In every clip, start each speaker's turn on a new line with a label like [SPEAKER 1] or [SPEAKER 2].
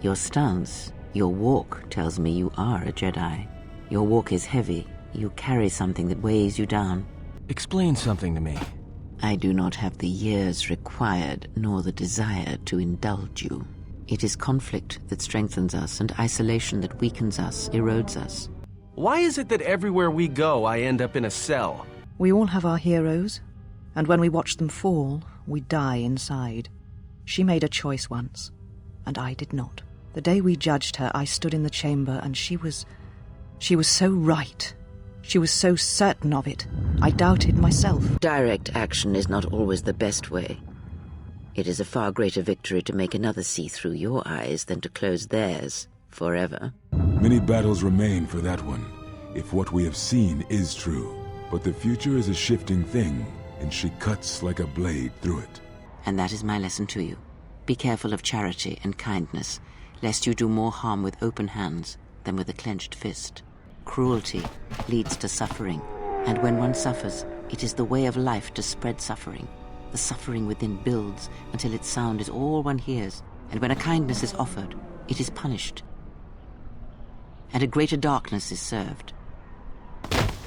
[SPEAKER 1] Your stance, your walk tells me you are a Jedi. Your walk is heavy. You carry something that weighs you down.
[SPEAKER 2] Explain something to me.
[SPEAKER 1] I do not have the years required, nor the desire to indulge you. It is conflict that strengthens us, and isolation that weakens us, erodes us.
[SPEAKER 2] Why is it that everywhere we go, I end up in a cell?
[SPEAKER 3] We all have our heroes, and when we watch them fall, we die inside. She made a choice once, and I did not. The day we judged her, I stood in the chamber, and she was so right. She was so certain of it. I doubted myself.
[SPEAKER 1] Direct action is not always the best way. It is a far greater victory to make another see through your eyes than to close theirs forever.
[SPEAKER 4] Many battles remain for that one, if what we have seen is true. But the future is a shifting thing, and she cuts like a blade through it.
[SPEAKER 1] And that is my lesson to you. Be careful of charity and kindness, lest you do more harm with open hands than with a clenched fist. Cruelty leads to suffering, and when one suffers, it is the way of life to spread suffering. The suffering within builds until its sound is all one hears, and when a kindness is offered, it is punished, and a greater darkness is served.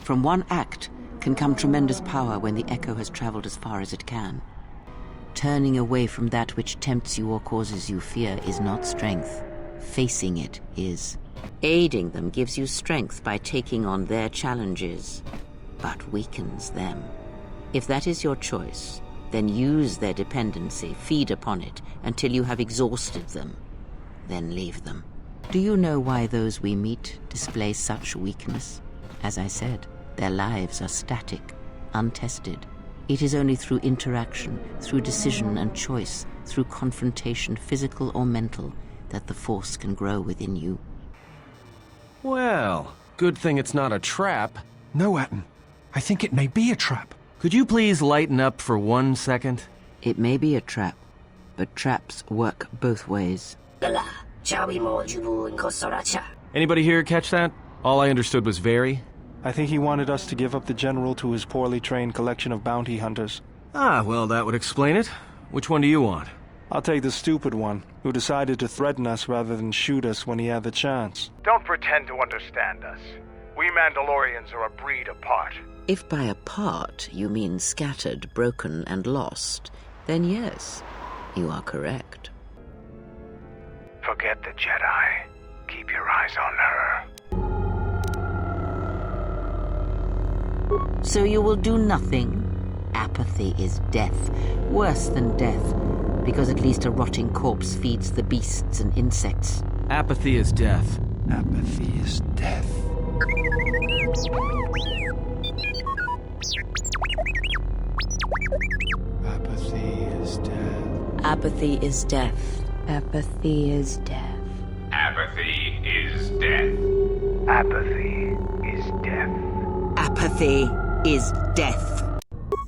[SPEAKER 1] From one act can come tremendous power when the echo has traveled as far as it can. Turning away from that which tempts you or causes you fear is not strength. Facing it is. Aiding them gives you strength by taking on their challenges, but weakens them. If that is your choice, then use their dependency, feed upon it, until you have exhausted them. Then leave them. Do you know why those we meet display such weakness? As I said, their lives are static, untested. It is only through interaction, through decision and choice, through confrontation, physical or mental, that the Force can grow within you.
[SPEAKER 2] Well, good thing it's not a trap.
[SPEAKER 5] No, Atten. I think it may be a trap.
[SPEAKER 2] Could you please lighten up for 1 second?
[SPEAKER 1] It may be a trap, but traps work both ways.
[SPEAKER 2] Anybody here catch that? All I understood was very.
[SPEAKER 6] I think he wanted us to give up the General to his poorly trained collection of bounty hunters.
[SPEAKER 2] Ah, well, that would explain it. Which one do you want?
[SPEAKER 6] I'll take the stupid one, who decided to threaten us rather than shoot us when he had the chance.
[SPEAKER 7] Don't pretend to understand us. We Mandalorians are a breed apart.
[SPEAKER 1] If by apart you mean scattered, broken, and lost, then yes, you are correct.
[SPEAKER 7] Forget the Jedi. Keep your eyes on her.
[SPEAKER 1] So you will do nothing? Apathy is death, worse than death, because at least a rotting corpse feeds the beasts and insects.
[SPEAKER 2] Apathy is death.
[SPEAKER 5] Apathy is death.
[SPEAKER 6] Apathy is death.
[SPEAKER 1] Apathy is death. Apathy is death.
[SPEAKER 8] Apathy is death.
[SPEAKER 7] Apathy is death.
[SPEAKER 1] Apathy is death.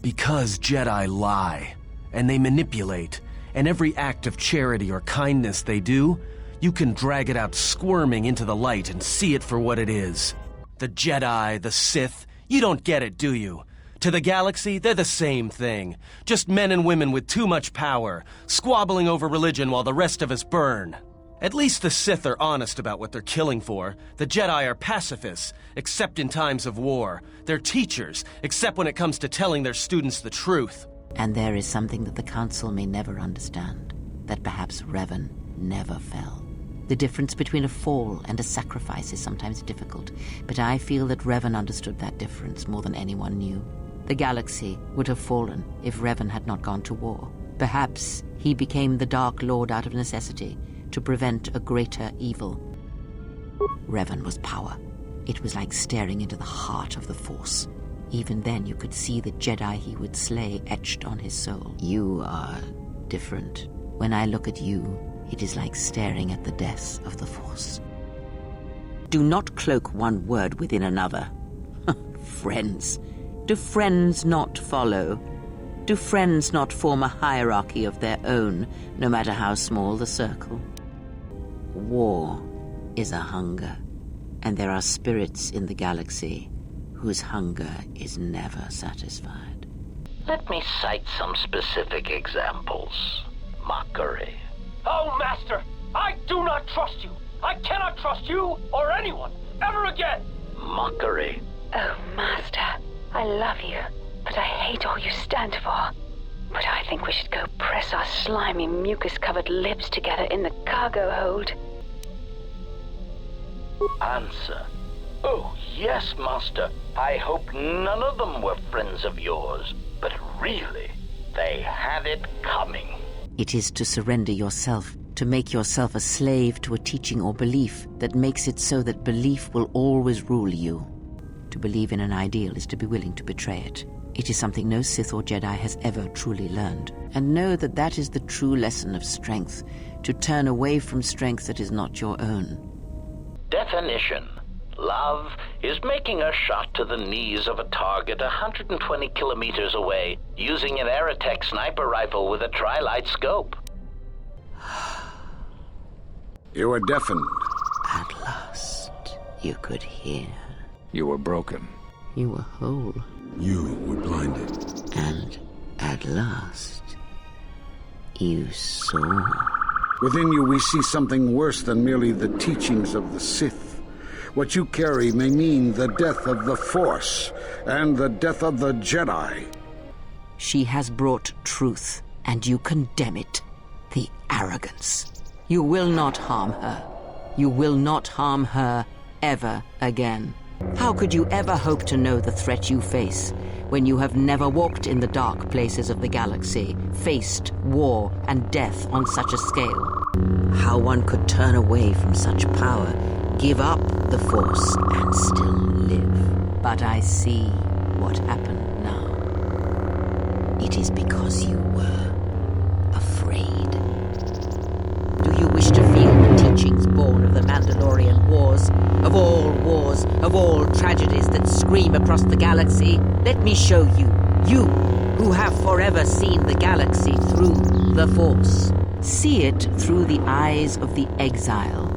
[SPEAKER 2] Because Jedi lie, and they manipulate, and every act of charity or kindness they do, you can drag it out squirming into the light and see it for what it is. The Jedi, the Sith, you don't get it, do you? To the galaxy, they're the same thing. Just men and women with too much power, squabbling over religion while the rest of us burn. At least the Sith are honest about what they're killing for. The Jedi are pacifists, except in times of war. They're teachers, except when it comes to telling their students the truth.
[SPEAKER 1] And there is something that the Council may never understand, that perhaps Revan never fell. The difference between a fall and a sacrifice is sometimes difficult, but I feel that Revan understood that difference more than anyone knew. The galaxy would have fallen if Revan had not gone to war. Perhaps he became the Dark Lord out of necessity, to prevent a greater evil. Revan was power. It was like staring into the heart of the Force. Even then you could see the Jedi he would slay etched on his soul. You are different. When I look at you, it is like staring at the death of the Force. Do not cloak one word within another. Friends. Do friends not follow? Do friends not form a hierarchy of their own, no matter how small the circle? War is a hunger, and there are spirits in the galaxy whose hunger is never satisfied.
[SPEAKER 9] Let me cite some specific examples. Mockery.
[SPEAKER 7] Oh, Master!
[SPEAKER 9] I do not trust you. I cannot trust you or anyone ever again.
[SPEAKER 10] Mockery.
[SPEAKER 11] Oh, Master, I love you, but I hate all you stand for. But I think we should go press our slimy, mucus-covered lips together in the cargo hold.
[SPEAKER 10] Answer. Oh, yes, Master. I hope none of them were friends of yours. But really, they had it coming.
[SPEAKER 1] It is to surrender yourself, to make yourself a slave to a teaching or belief that makes it so that belief will always rule you. To believe in an ideal is to be willing to betray it. It is something no Sith or Jedi has ever truly learned. And know that that is the true lesson of strength, to turn away from strength that is not your own.
[SPEAKER 10] Definition. Love is making a shot to the knees of a target 120 kilometers away using an Aerotech sniper rifle with a tri-light scope.
[SPEAKER 12] You were deafened.
[SPEAKER 1] At last, you could hear.
[SPEAKER 12] You were broken.
[SPEAKER 1] You were whole.
[SPEAKER 4] You were blinded.
[SPEAKER 1] And at last, you saw.
[SPEAKER 12] Within you we see something worse than merely the teachings of the Sith. What you carry may mean the death of the Force and the death of the Jedi.
[SPEAKER 1] She has brought truth, and you condemn it. The arrogance. You will not harm her. You will not harm her ever again. How could you ever hope to know the threat you face when you have never walked in the dark places of the galaxy, faced war and death on such a scale? How one could turn away from such power, give up the Force, and still live. But I see what happened now. It is because you were afraid. Do you wish to feel the teachings born of the Mandalorian wars, of all tragedies that scream across the galaxy? Let me show you, you who have forever seen the galaxy through the Force. See it through the eyes of the Exile.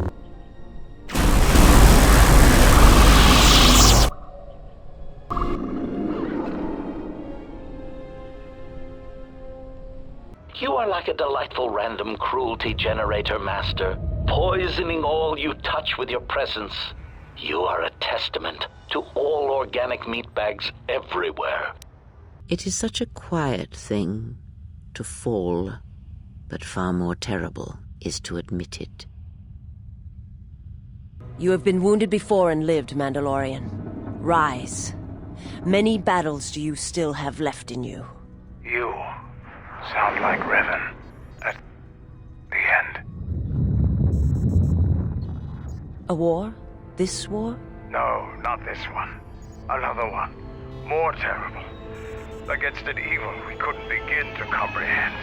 [SPEAKER 10] You are like a delightful random cruelty generator, Master, poisoning all you touch with your presence. You are a testament to all organic meatbags everywhere.
[SPEAKER 1] It is such a quiet thing to fall, but far more terrible is to admit it.
[SPEAKER 13] You have been wounded before and lived, Mandalorian. Rise. Many battles do you still have left in you.
[SPEAKER 7] You sound like Revan at the end.
[SPEAKER 13] A war? This war?
[SPEAKER 7] No, not this one. Another one. More terrible. Against an evil we couldn't begin to comprehend.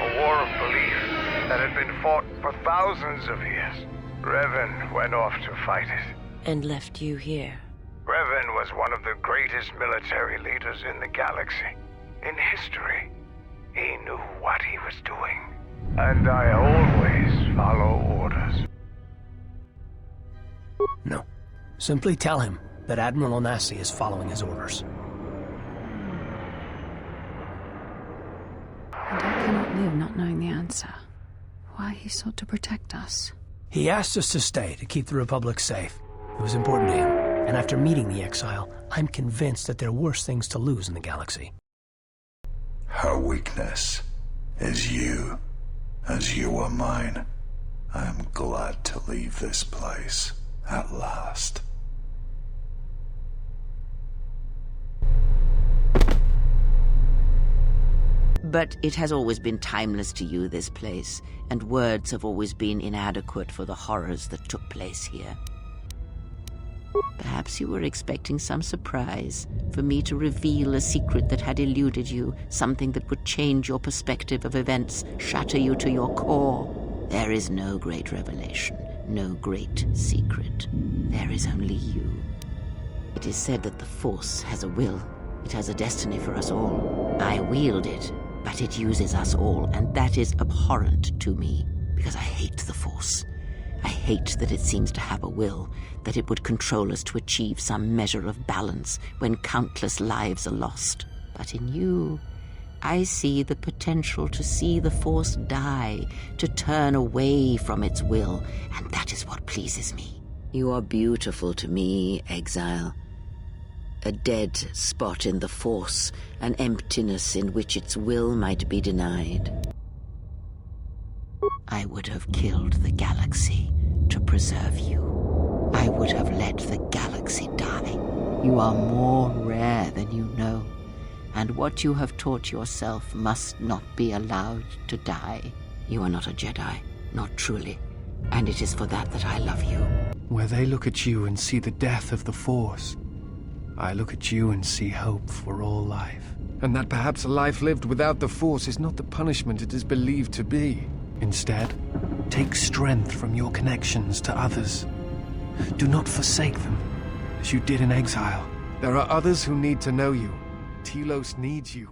[SPEAKER 7] A war of belief that had been fought for thousands of years. Revan went off to fight it.
[SPEAKER 13] And left you here.
[SPEAKER 7] Revan was one of the greatest military leaders in the galaxy. In history. He knew what he was doing. And I always follow orders.
[SPEAKER 5] No. Simply tell him that Admiral Onasi is following his orders.
[SPEAKER 14] And I cannot live not knowing the answer. Why he sought to protect us.
[SPEAKER 5] He asked us to stay to keep the Republic safe. It was important to him. And after meeting the Exile, I'm convinced that there are worse things to lose in the galaxy.
[SPEAKER 15] Her weakness is you, as you are mine. I am glad to leave this place, at last.
[SPEAKER 1] But it has always been timeless to you, this place, and words have always been inadequate for the horrors that took place here. Perhaps you were expecting some surprise, for me to reveal a secret that had eluded you, something that would change your perspective of events, shatter you to your core. There is no great revelation, no great secret. There is only you. It is said that the Force has a will. It has a destiny for us all. I wield it, but it uses us all, and that is abhorrent to me, because I hate the Force. I hate that it seems to have a will, that it would control us to achieve some measure of balance when countless lives are lost. But in you, I see the potential to see the Force die, to turn away from its will, and that is what pleases me. You are beautiful to me, Exile. A dead spot in the Force, an emptiness in which its will might be denied. I would have killed the galaxy to preserve you. I would have let the galaxy die. You are more rare than you know, and what you have taught yourself must not be allowed to die. You are not a Jedi, not truly, and it is for that that I love you.
[SPEAKER 16] Where they look at you and see the death of the Force, I look at you and see hope for all life. And that perhaps a life lived without the Force is not the punishment it is believed to be. Instead, take strength from your connections to others. Do not forsake them, as you did in Exile. There are others who need to know you. Telos needs you.